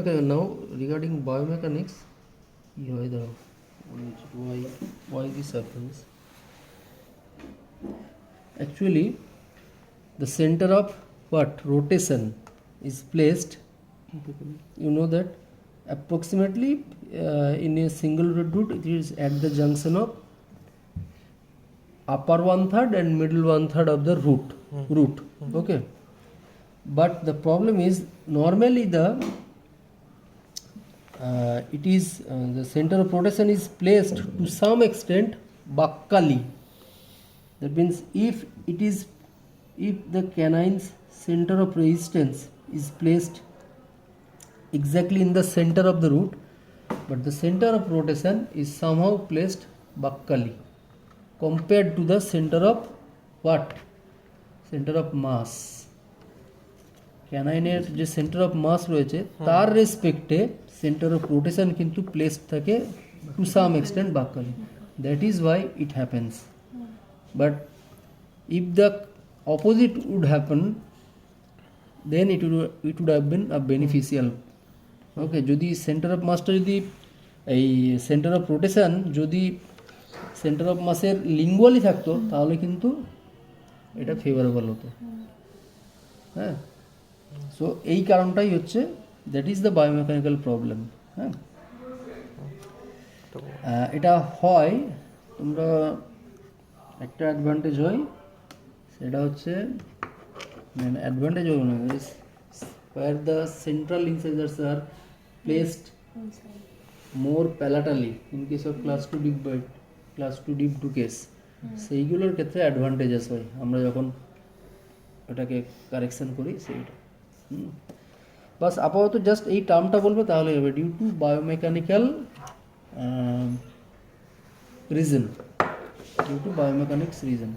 biomechanics. Now regarding biomechanics, why this happens? Actually, the center of what rotation is placed, you know that approximately in a single root it is at the junction of upper 1/3 and middle 1/3 of the root. Okay, but the problem is normally the center of rotation is placed to some extent bakkali. That means if the canine's center of resistance is placed exactly in the center of the root, but the center of rotation is somehow placed bakkali compared to the center of what? Center of mass. ক্যানাইনের যে centre of mass রয়েছে তার রেসপেক্টে centre of rotation কিন্তু placed থাকে to some extent buccally. That is why it happens. But if the opposite would happen then it would have been a beneficial. Okay, যদি centre of মাসটা যদি এই centre of rotation যদি centre of মাসের lingually থাকতো তাহলে কিন্তু এটা ফেভারেবল হতো. হ্যাঁ, সো এই কারণটাই হচ্ছে that is the biomechanical problem. হ্যাঁ, এটা হয় তোমরা একটা অ্যাডভান্টেজ হয়, সেটা হচ্ছে অ্যাডভান্টেজ হবে না where the central incisors are placed more palatally in case of class 2 deep 2 case. সেইগুলোর ক্ষেত্রে অ্যাডভান্টেজেস হয় আমরা যখন ওটাকে কারেকশন করি সেইটা. বাস আপাতত জাস্ট এই টার্মটা বলবে তাহলে হবে, due to biomechanical reason, due to biomechanics reason.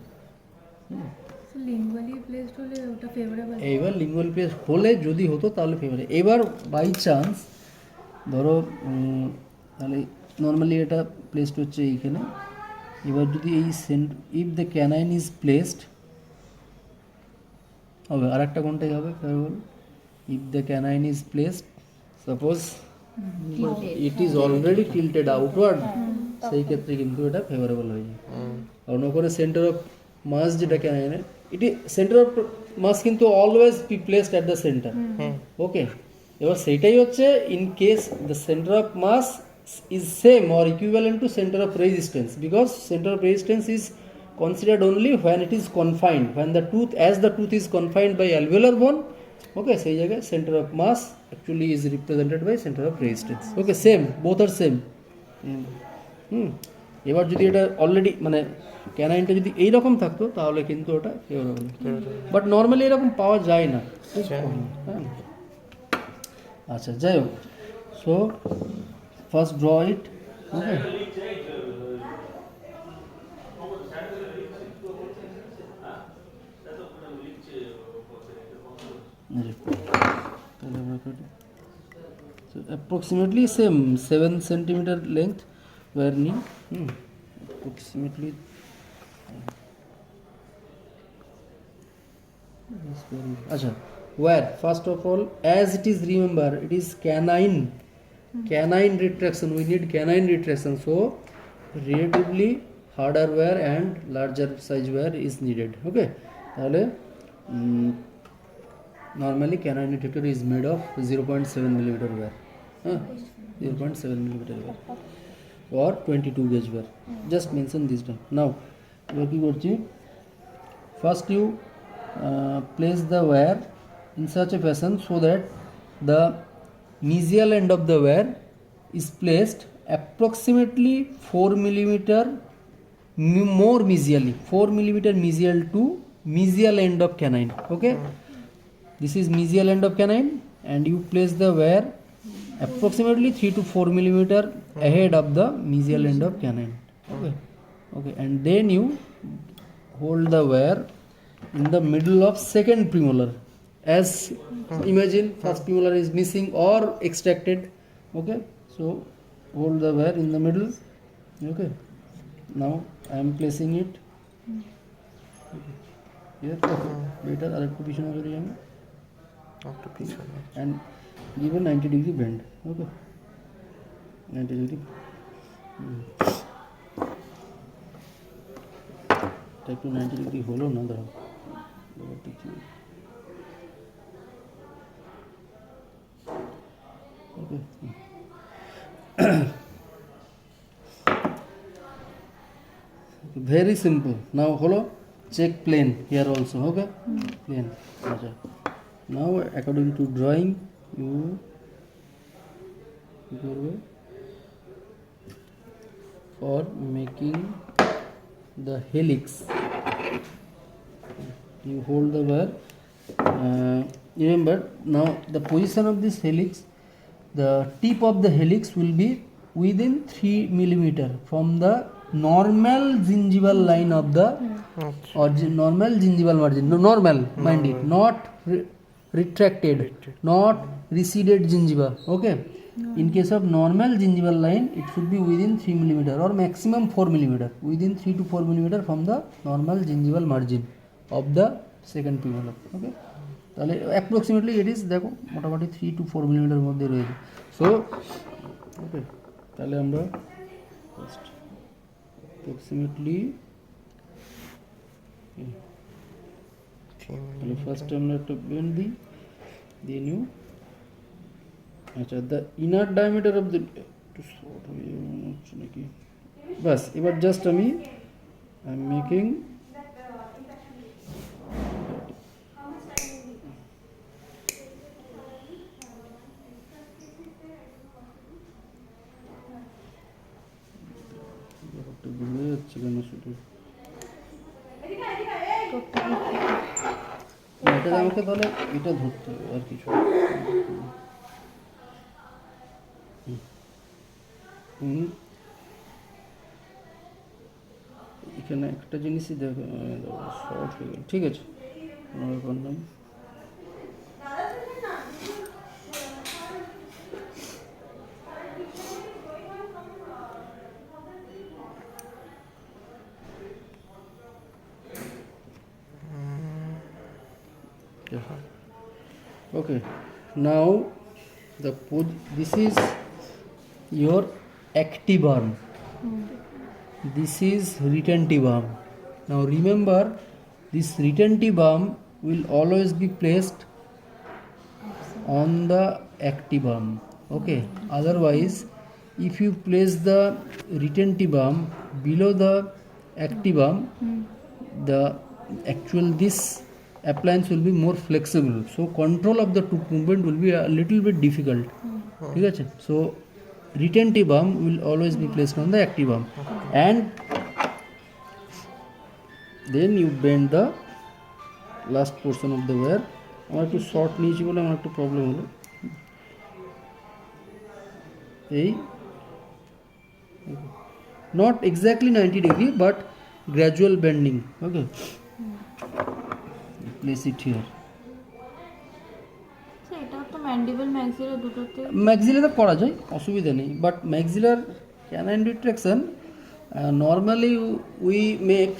Lingually placed হলে ওটা ফেভারেবল. এইবার লিঙ্গুয়ালি প্লেস হলে যদি হতো তাহলে ফেভারেবল. এবার বাই চান্স ধরো তাহলে নর্মালি এটা প্লেসড হচ্ছে এইখানে. এবার যদি এই if the canine is placed হবে আর একটা কোনটাই হবে favourable. If the canine is placed suppose it is already tilted outward, সেই ক্ষেত্রে কিন্তু এটা ফেভারেবল হয়ে যায়. কারণ ওখানে সেন্টার অফ মাস যেটা ক্যানাইনের সেন্টার অফ মাস কিন্তু always be placed at the centre. Okay, এবার সেইটাই হচ্ছে in case the centre of mass is same or equivalent to center of resistance, because center of resistance is considered only when it is confined, when the tooth is confined by alveolar bone. Okay, সেই জায়গায় center of mass actually is represented by center of resistance. Okay, same, both are same. এবার যদি এটা already মানে ক্যানাইনটা যদি এইরকম থাকতো তাহলে কিন্তু ওটা ফেভারেবল, বাট নর্মালি এরকম পাওয়া যায় না. আচ্ছা, যাই হোক, so first draw it. Okay, so approximately same 7 centimeter length where knee approximately acha where first of all, as it is, remember it is canine retraction, we need canine retraction, so relatively harder wear and larger size wear is needed. Okay, তাহলে normally canine retractor is made of 0.7 millimeter wear, 0.7 millimeter wear or 22 gauge wear. Just mention this one. Now what you করছি, first you place the wear in such a fashion so that the mesial end of the wear is placed approximately 4 millimeter more mesially, 4 millimeter mesial to mesial end of canine. Okay, this is mesial end of canine and you place the wear approximately 3 to 4 millimeter ahead of the mesial end of canine. Okay, and then you hold the wear in the middle of second premolar, as imagine first premolar is missing or extracted. Okay, so hold the wear in the middle. Okay, now I am placing it here. Better arekটু পিছনে করি আমি, and give a 90-degree bend. Okay, 90-degree. Type to 90-degree holo na দাঁড়াও okay. Very simple. Now holo check plane here also. Okay, plane. Now according to drawing you for making the helix, you hold the wire. Remember now the position of this helix, the tip of the helix will be within 3 millimeter from the normal gingival line of the or normal gingival margin. No, normal, mind it, not retracted, not receded gingiva. Okay, in case of normal gingival line it should be within 3 millimeter or maximum 4 millimeter, within 3 to 4 millimeter from the normal gingival margin of the second premolar. Okay, তাহলে approximately it is দেখো মোটামুটি 3 to 4 millimetre মধ্যে রয়েছে। So okay, তাহলে আমরা first approximately তাহলে first আমরা একটা বেন্ড দিই, দিয়ে নিউ। আচ্ছা, the inner diameter of the একটু শর্ট হয়ে যাবে মনে হচ্ছে নাকি, বাস এবার জাস্ট আমি আই এম মেকিং ঘুরে যাচ্ছে কেন শুধু এটা আমাকে তাহলে এটা ধরতে হবে আর কিছু। এখানে একটা জিনিসই দেখো শর্ট হয়ে গেল, ঠিক আছে কোনো ব্যাপার নাই। Okay, now this is your active arm, this is retentive arm. Now remember, this retentive arm will always be placed on the active arm. Okay, otherwise if you place the retentive arm below the active arm, the actual this appliance will be more flexible, so control of the tooth movement will be a little bit difficult. ঠিক আছে, so retentive arm will always be placed on the active arm, and then you bend the last portion of the wire. আমার একটু short নিয়েছি বলে আমার একটু problem হলো, এই not exactly 90 degree but gradual bending. Okay, place it here. এটা তো ম্যান্ডিবল ম্যাক্সিলার দুটোতে ম্যাক্সিলারে করা যায়, অসুবিধা নেই, but maxillary canine retraction normally we make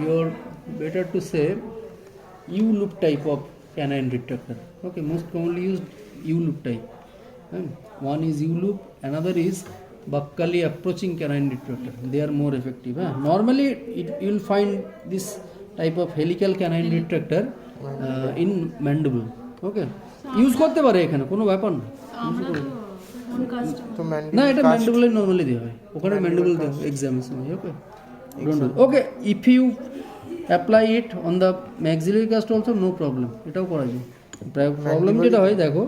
your better to say U loop type of canine retractor. Okay, most commonly used U loop type. One is U loop, another is buccally approaching canine retractor. They are more effective. Normally you will find this type of helical canine retractor in mandible. Okay, use করতে পারে, এখানে কোনো ব্যাপার না, না এটা ম্যান্ডিবলে normally দেওয়া হয়, ওখানে ম্যান্ডিবল দেওয়া হয় এক্সামের সময়। Okay, don't do. Okay, if you apply it on the maxillary cast also no problem, এটাও করা যায়। প্রবলেম যেটা হয় দেখো,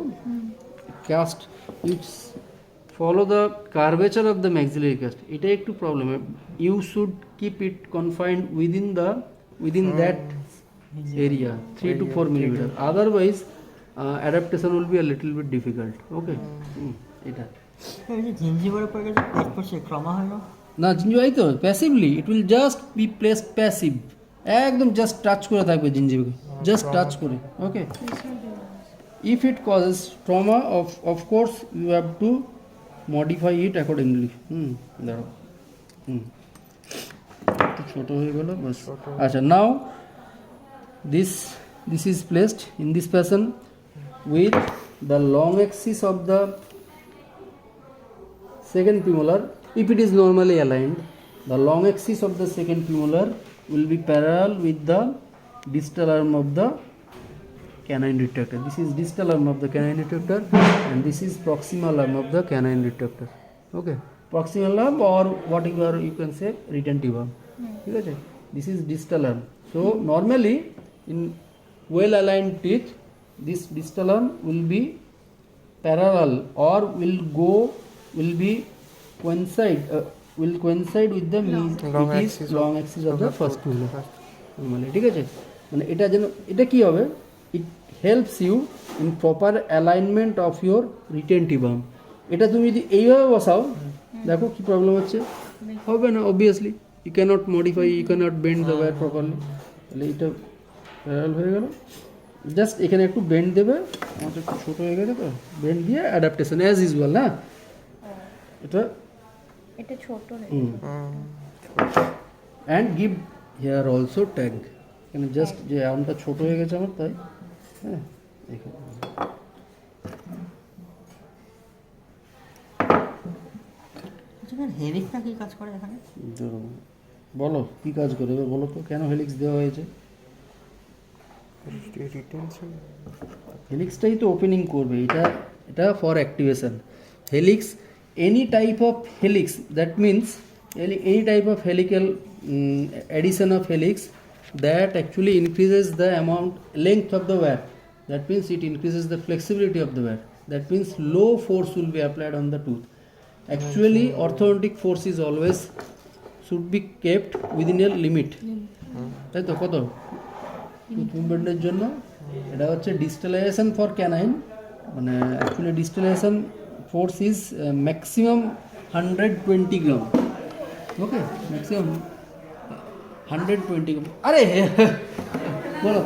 cast you follow the curvature of the maxillary cast, এটাই একটু problem. You should keep it confined within that area 3 to 4 millimeter, otherwise adaptation will be a little bit difficult. Okay, এটা এই যে জিঞ্জিভারের পরে যে প্লেট করছে ক্রমা হয় না, না জিঞ্জিভাই তো passively it will just be placed passive, একদম জাস্ট টাচ করে থাকবে জিঞ্জিভাকে, জাস্ট টাচ করে। ওকে, if it causes trauma, of course you have to modify it accordingly. দাঁড়াও, একটু ছোট হয়ে গেল বাস। আচ্ছা, নাও this is placed in this fashion, with the long axis of the second premolar. If it is normally aligned, the long axis of the second premolar will be parallel with the distal arm of the canine retractor. This is distal arm of the canine retractor and this is proximal arm of the canine retractor. Okay, proximal arm or whatever you can say retentive arm. Okay, this is distal arm. So normally in well aligned teeth, this distal arm will be parallel or will be coincide with the long axis of the first premolar. normally ঠিক আছে মানে এটা যেন এটা কি হবে it helps you in proper alignment of your retentive arm এটা তুমি যদি এইভাবে বসাও দেখো কি প্রবলেম হচ্ছে হবে না obviously you cannot modify you cannot bend the wire properly তাহলে এটা প্যারাল হয়ে গেল জাস্ট এখানে একটু বেন্ড দেবে আমাদের একটু ছোট হয়ে গেছে তো বেন্ড দিয়ে অ্যাডাপ্টেশন অ্যাজ ইউজুয়াল না এটা ছোট and give here also tag এখানে জাস্ট যে আর্মটা ছোট হয়ে গেছে আমার তাই হ্যাঁ এখানে হেলিক্সটা কি কাজ করে এখানে বলো কি কাজ করে এবার বলো তো কেন হেলিক্স দেওয়া হয়েছে হেলিক্সটাই তো ওপেনিং করবে এটা for activation helix any type of helix that means any type of helical addition of helix that actually increases the amount length of the wire that means it increases the flexibility of the wire that means low force will be applied on the tooth actually orthodontic force is always should be kept within a limit তাই তো কত tooth মুভমেন্টের জন্য এটা হচ্ছে distalization for canine মানে actually distalization force is maximum 120 gram okay maximum 120 gram আরে বলো